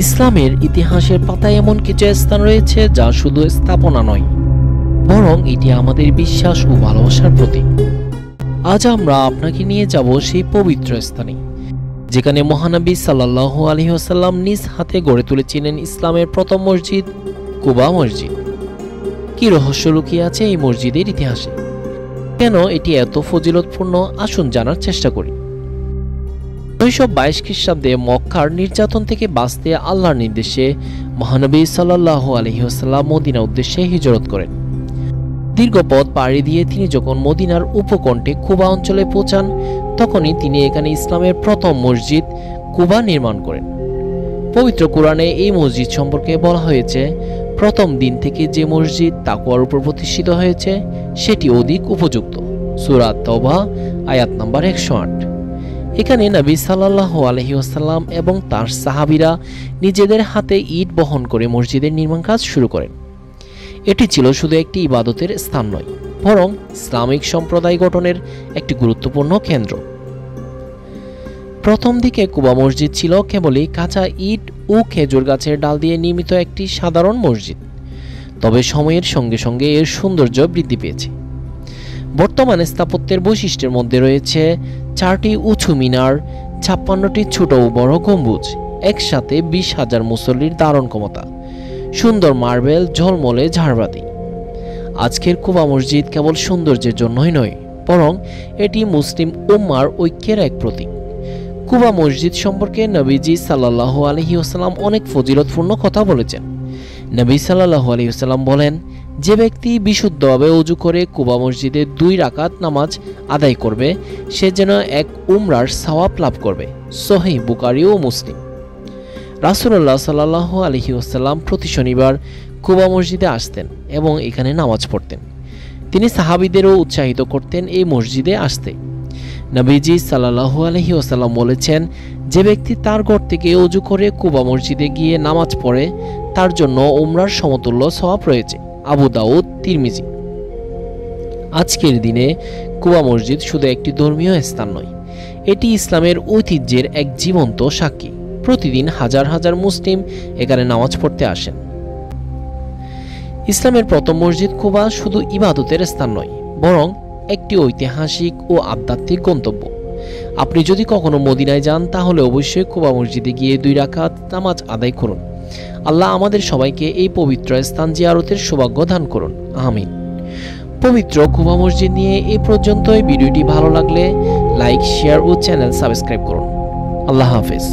ইসলামের ইতিহাসের পাতায় এমন কিছু স্থান রয়েছে যা শুধু স্থাপনা নয়, বরং এটি আমাদের বিশ্বাস ও ভালোবাসার প্রতীক। আজ আমরা আপনাকে নিয়ে যাব সেই পবিত্র স্থানে, যেখানে মহানবী সাল্লাল্লাহু আলাইহি ওয়াসাল্লাম নিজ হাতে গড়ে তুলেছিলেন ইসলামের প্রথম মসজিদ, কুবা মসজিদ। কি রহস্য লুকিয়ে আছে এই মসজিদের ইতিহাসে? কেন এটি এত ফজিলতপূর্ণ? আসুন জানার চেষ্টা করি। 922 খ্রিস্টাব্দে মক্কার নির্যাতন থেকে বাঁচতে আল্লাহর নির্দেশে মহানবী সাল্লাল্লাহু আলাইহি ওয়াসাল্লাম মদিনা উদ্দেশ্যে হিজরত করেন। দীর্ঘ পথ পাড়ি দিয়ে তিনি যখন মদিনার উপকণ্ঠে কুবা অঞ্চলে পৌঁছান, তখনই তিনি এখানে ইসলামের প্রথম মসজিদ কুবা নির্মাণ করেন। পবিত্র কোরআনে এই মসজিদ সম্পর্কে বলা হয়েছে, প্রথম দিন থেকে যে মসজিদ তাকওয়ার উপর প্রতিষ্ঠিত হয়েছে সেটি অধিক উপযুক্ত। সূরা তাওবা আয়াত নাম্বার 108। এখানে নবী সাল্লাল্লাহু আলাইহি ওয়াসাল্লাম এবং তার সাহাবীরা নিজেদের হাতে ইট বহন করে মসজিদের নির্মাণ কাজ শুরু করেন। এটি ছিল শুধু একটি ইবাদতের স্থান নয়, বরং ইসলামিক সম্প্রদায় গঠনের একটি গুরুত্বপূর্ণ কেন্দ্র। প্রথম দিকে কুবা মসজিদ ছিল কেবলই কাঁচা ইট ও খেজুর গাছের ডাল দিয়ে নির্মিত একটি সাধারণ মসজিদ। তবে সময়ের সঙ্গে সঙ্গে এর সৌন্দর্য বৃদ্ধি পেয়েছে। বর্তমান স্থাপত্যের বৈশিষ্ট্যের মধ্যে রয়েছে 4টি উঁচু মিনার, 56টি ছোট ও বড় গম্বুজ, একসাথে 20,000 মুসল্লির ধারণ ক্ষমতা, সুন্দর মার্বেল, ঝলমলে ঝাড়বাতি। আজকের কুবা মসজিদ কেবল সৌন্দর্যের জন্যই নয়, বরং এটি মুসলিম উম্মার ঐক্যের এক প্রতীক। কুবা মসজিদ সম্পর্কে নবীজি সাল্লাল্লাহু আলাইহি ওয়াসাল্লাম অনেক ফজিলতপূর্ণ কথা বলেছেন। নবী সাল্লাল্লাহু আলাইহি ওয়াসাল্লাম বলেন, যে ব্যক্তি বিশুদ্ধভাবে ওযু করে কুবা মসজিদে 2 রাকাত নামাজ আদায় করবে, সে যেন এক উমরার সওয়াব লাভ করবে। সহিহ বুখারী ও মুসলিম। রাসূলুল্লাহ সাল্লাল্লাহু আলাইহি ওয়াসাল্লাম প্রতি শনিবার কুবা মসজিদে আসতেন এবং এখানে নামাজ পড়তেন। তিনি সাহাবীদেরও উৎসাহিত করতেন এই মসজিদে আসতে। নবীজি সাল্লাল্লাহু আলাইহি ওয়াসাল্লাম বলেছেন, যে ব্যক্তি তার ঘর থেকে ওযু করে কুবা মসজিদে গিয়ে নামাজ পড়ে, তার জন্য উমরার সমতুল্য সওয়াব রয়েছে। আবু দাউদ, তিরমিজি। আজকের দিনে কুবা মসজিদ শুধু একটি ধর্মীয় স্থান নয়, এটি ইসলামের ঐতিহ্যের এক জীবন্ত সাক্ষী। প্রতিদিন হাজার হাজার মুসলিম এখানে নামাজ পড়তে আসেন। ইসলামের প্রথম মসজিদ কুবা শুধু ইবাদতের স্থান নয়, বরং একটি ঐতিহাসিক ও আধ্যাত্মিক গন্তব্য। আপনি যদি কখনো মদিনায় যান, তাহলে অবশ্যই কুবা মসজিদে গিয়ে 2 রাকাত নামাজ আদায় করুন। আল্লাহ আমাদের সবাইকে এই পবিত্র স্থান জিয়ারতের সৌভাগ্য দান করুন। আমিন। পবিত্র কুবা মসজিদ নিয়ে এই পর্যন্তই। ভিডিওটি ভালো লাগলে লাইক, শেয়ার ও চ্যানেল সাবস্ক্রাইব করুন। আল্লাহ হাফেজ।